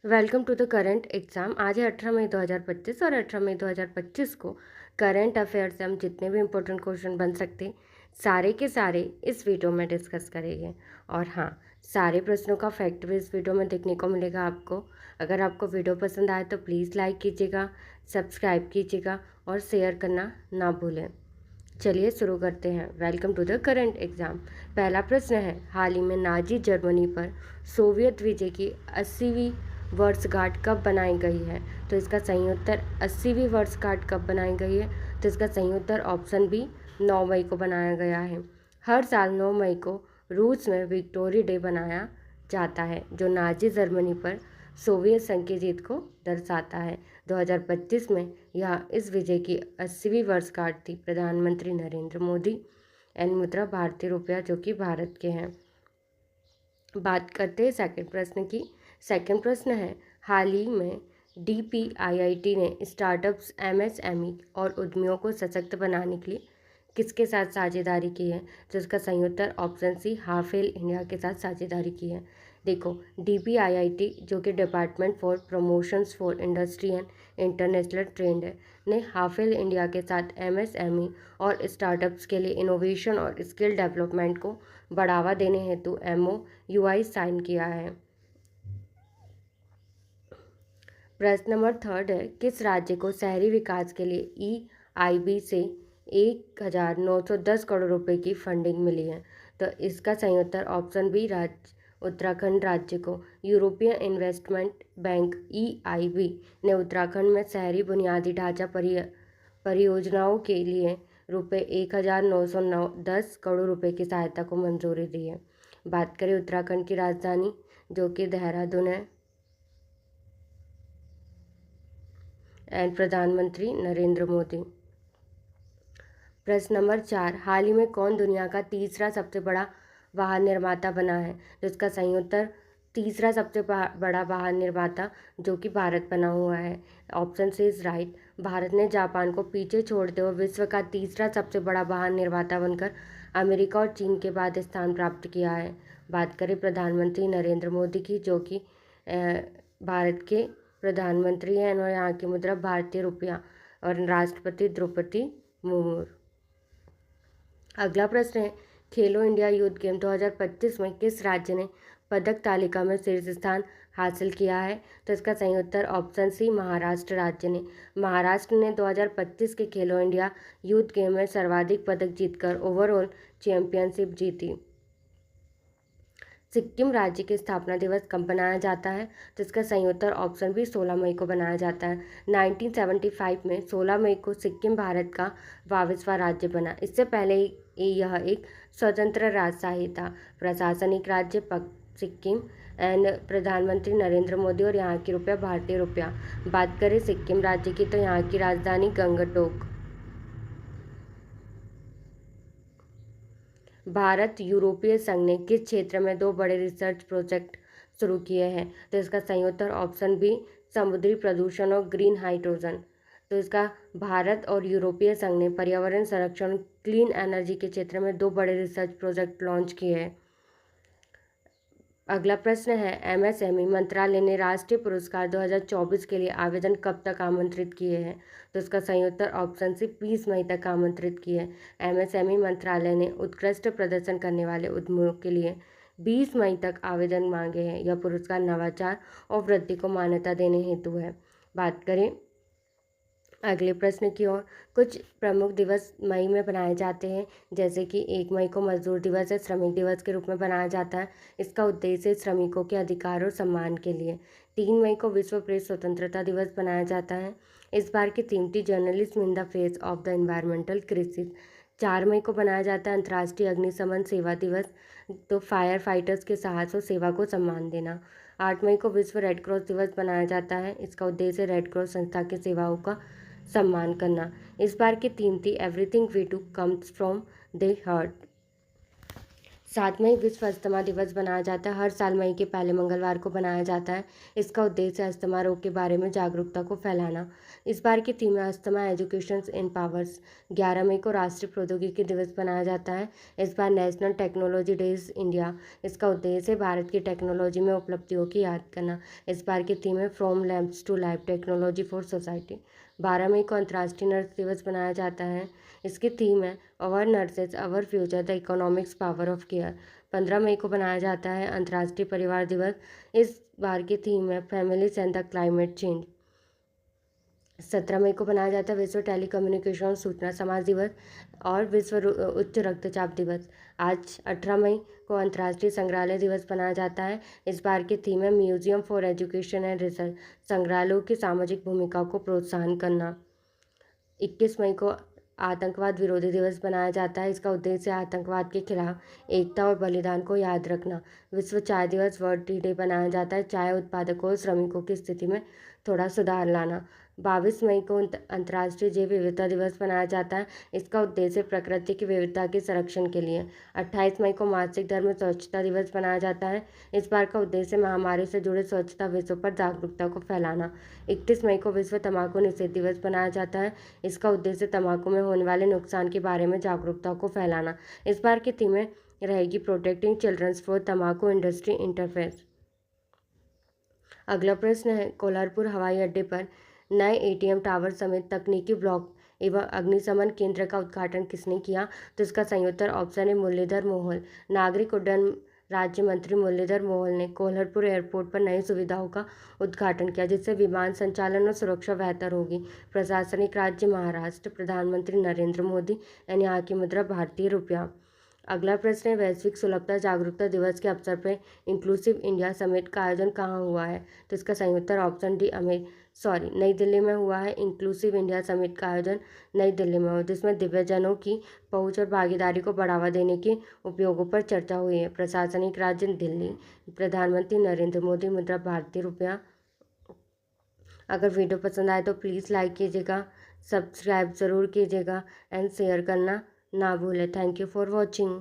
Welcome to the current exam. आज है 18 मई 2025 और 18 मई 2025 को करंट अफेयर से हम जितने भी इम्पोर्टेंट क्वेश्चन बन सकते सारे के सारे इस वीडियो में डिस्कस करेंगे। और हाँ, सारे प्रश्नों का फैक्ट भी इस वीडियो में देखने को मिलेगा आपको। अगर आपको वीडियो पसंद आए तो प्लीज़ लाइक कीजिएगा, सब्सक्राइब कीजिएगा और शेयर करना ना भूलें। चलिए शुरू करते हैं। Welcome to the current exam. पहला प्रश्न है, हाल ही में नाजी जर्मनी पर सोवियत विजय की 80वीं वर्षगांठ कब बनाई गई है? तो इसका सही उत्तर 80वीं वर्षगांठ कब बनाई गई है? तो इसका सही उत्तर ऑप्शन बी 9 मई को बनाया गया है। हर साल 9 मई को रूस में विक्टोरी डे बनाया जाता है, जो नाजी जर्मनी पर सोवियत संघ की जीत को दर्शाता है। 2025 में यह इस विजय की 80वीं वर्षगांठ थी। प्रधानमंत्री नरेंद्र मोदी एंड मुद्रा भारतीय रुपया, जो कि भारत के हैं। बात करते हैं सेकंड प्रश्न की। सेकंड प्रश्न है, हाल ही में DPIIT ने स्टार्टअप्स, MSME और उद्यमियों को सशक्त बनाने के लिए किसके साथ साझेदारी की है? तो इसका सही उत्तर ऑप्शन सी हाफेल इंडिया के साथ साझेदारी की है। देखो, DPIIT जो कि department for promotions for industry and international trade है, ने हाफेल इंडिया के साथ MSME और स्टार्टअप्स के लिए इनोवेशन और स्किल डेवलपमेंट को बढ़ावा देने हेतु MOUI साइन किया है। प्रश्न नंबर थर्ड है, किस राज्य को शहरी विकास के लिए EIB से 1910 करोड़ रुपए की फंडिंग मिली है? तो इसका सही उत्तर ऑप्शन बी उत्तराखंड राज्य को। यूरोपियन इन्वेस्टमेंट बैंक EIB ने उत्तराखंड में शहरी बुनियादी ढांचा परियोजनाओं के लिए रुपये 1910 करोड़ रुपए की सहायता को मंजूरी दी है। बात करें उत्तराखंड की राजधानी, जो कि देहरादून है, एंड प्रधानमंत्री नरेंद्र मोदी। प्रश्न नंबर 4, हाल ही में कौन दुनिया का तीसरा सबसे बड़ा वाहन निर्माता बना है? तो इसका सही उत्तर तीसरा सबसे बड़ा वाहन निर्माता जो कि भारत बना हुआ है। Option C is right. Bharat ने जापान को पीछे छोड़ते हुए विश्व का तीसरा सबसे बड़ा वाहन निर्माता बनकर अमेरिका और चीन के बाद स्थान प्राप्त किया है। बात करें प्रधानमंत्री नरेंद्र मोदी की, जो कि भारत के प्रधानमंत्री हैं और यहाँ की मुद्रा भारतीय रुपया, और राष्ट्रपति द्रौपदी मुर्मू। अगला प्रश्न है, खेलो इंडिया यूथ गेम 2025 में किस राज्य ने पदक तालिका में शीर्ष स्थान हासिल किया है? तो इसका सही उत्तर ऑप्शन सी महाराष्ट्र राज्य ने। महाराष्ट्र ने 2025 के खेलो इंडिया यूथ गेम में सर्वाधिक पदक जीतकर ओवरऑल चैंपियनशिप जीती। सिक्किम राज्य के स्थापना दिवस कब मनाया जाता है? तो इसका सही उत्तर ऑप्शन बी 16 मई को बनाया जाता है। 1975 में 16 मई को सिक्किम भारत का 22वां राज्य बना। इससे पहले यह एक स्वतंत्र राजशाही था। प्रशासनिक राज्य सिक्किम एंड प्रधानमंत्री नरेंद्र मोदी और यहाँ की रुपया भारतीय रुपया। बात करें सिक्किम राज्य की, तो यहाँ की राजधानी गंगटोक। भारत यूरोपीय संघ ने किस क्षेत्र में 2 बड़े रिसर्च प्रोजेक्ट शुरू किए हैं? तो इसका सही उत्तर ऑप्शन बी समुद्री प्रदूषण और ग्रीन हाइड्रोजन। तो इसका भारत और यूरोपीय संघ ने पर्यावरण संरक्षण, क्लीन एनर्जी के क्षेत्र में 2 बड़े रिसर्च प्रोजेक्ट लॉन्च किए हैं। अगला प्रश्न है, MSME मंत्रालय ने राष्ट्रीय पुरस्कार 2024 के लिए आवेदन कब तक आमंत्रित किए हैं? तो इसका सही उत्तर ऑप्शन सी 20 मई तक आमंत्रित किए। MSME मंत्रालय ने उत्कृष्ट प्रदर्शन करने वाले उद्यमियों के लिए 20 मई तक आवेदन मांगे हैं। यह पुरस्कार नवाचार और वृद्धि को मान्यता देने हेतु है। बात करें अगले प्रश्न की ओर, कुछ प्रमुख दिवस मई में बनाए जाते हैं, जैसे कि 1 मई को मजदूर दिवस है, श्रमिक दिवस के रूप में बनाया जाता है। इसका उद्देश्य श्रमिकों के अधिकार और सम्मान के लिए। 3 मई को विश्व प्रेस स्वतंत्रता दिवस बनाया जाता है। इस बार की थीम थी journalism in the face of the environmental crisis. 4 मई को बनाया जाता है अंतर्राष्ट्रीय अग्निशमन सेवा दिवस, तो फायर फाइटर्स के साहस और सेवा को सम्मान देना। 8 मई को विश्व रेड क्रॉस दिवस बनाया जाता है। इसका उद्देश्य रेड क्रॉस संस्था की सेवाओं का सम्मान करना। इस बार की थीम थी everything we do comes from the heart. 7 मई विश्व अस्थमा दिवस मनाया जाता है। हर साल मई के पहले मंगलवार को बनाया जाता है। इसका उद्देश्य अस्थमा रोग के बारे में जागरूकता को फैलाना। इस बार की थीम है अस्थमा एजुकेशन इन पावर्स। 11 मई को राष्ट्रीय प्रौद्योगिकी दिवस मनाया जाता है। इस बार नेशनल टेक्नोलॉजी डेज इंडिया। इसका उद्देश्य है भारत की टेक्नोलॉजी में उपलब्धियों की याद करना। इस बार की थीम है from labs to life technology for society. 12 मई को अंतर्राष्ट्रीय नर्स दिवस मनाया जाता है। इसकी थीम है our nurses our future the economics power of care. 15 मई को मनाया जाता है अंतर्राष्ट्रीय परिवार दिवस। इस बार की थीम है families and the climate change. 17 मई को मनाया जाता है विश्व टेलीकम्युनिकेशन सूचना समाज दिवस और विश्व उच्च रक्तचाप दिवस। आज 18 मई को अंतर्राष्ट्रीय संग्रहालय दिवस मनाया जाता है। इस बार की थीम है museum for education and research. संग्रहालयों की सामाजिक भूमिका को प्रोत्साहन करना। 21 मई को आतंकवाद विरोधी दिवस मनाया जाता है। इसका उद्देश्य आतंकवाद के खिलाफ एकता और बलिदान को याद रखना। विश्व चाय दिवस वर्ल्ड टी डे मनाया जाता है। चाय उत्पादकों और श्रमिकों की स्थिति में थोड़ा सुधार लाना। 22 मई को अंतर्राष्ट्रीय जैव विविधता दिवस मनाया जाता है। इसका उद्देश्य प्रकृति की विविधता के संरक्षण के लिए। 28 मई को मासिक धर्म स्वच्छता दिवस मनाया जाता है। इस बार का उद्देश्य महामारी से जुड़े स्वच्छता विषयों पर जागरूकता को फैलाना। 31 मई को विश्व तंबाकू निषेध दिवस मनाया जाता है। इसका उद्देश्य तंबाकू में होने वाले नुकसान के बारे में जागरूकता को फैलाना। इस बार की थीम रहेगी प्रोटेक्टिंग चिल्ड्रंस फॉर तंबाकू इंडस्ट्री इंटरफेस। अगला प्रश्न है कोल्हारपुर हवाई अड्डे पर नए एटीएम टावर समेत तकनीकी ब्लॉक एवं अग्निशमन केंद्र का उद्घाटन किसने किया? तो इसका सही उत्तर ऑप्शन है मुरलीधर मोहोल। नागरिक उड्डयन राज्य मंत्री मुरलीधर मोहोल ने कोल्हारपुर एयरपोर्ट पर नई सुविधाओं का उद्घाटन किया जिससे विमान संचालन और सुरक्षा बेहतर होगी। प्रशासनिक राज्य महाराष्ट्र। प्रधानमंत्री नरेंद्र मोदी यानी यहाँ की मुद्रा भारतीय रुपया। अगला प्रश्न है वैश्विक सुलभता जागरूकता दिवस के अवसर पर इंक्लूसिव इंडिया समिट का आयोजन कहाँ हुआ है? तो इसका सही उत्तर ऑप्शन डी नई दिल्ली में हुआ है। इंक्लूसिव इंडिया समिट का आयोजन नई दिल्ली में हुआ जिसमें दिव्यांगजनों की पहुंच और भागीदारी को बढ़ावा देने के उपयोगों पर चर्चा हुई है। प्रशासनिक राज्य दिल्ली। प्रधानमंत्री नरेंद्र मोदी मुद्रा भारतीय रुपया। अगर वीडियो पसंद आए तो प्लीज़ लाइक कीजिएगा, सब्सक्राइब ज़रूर कीजिएगा एंड शेयर करना ना भूलें। Thank you for watching.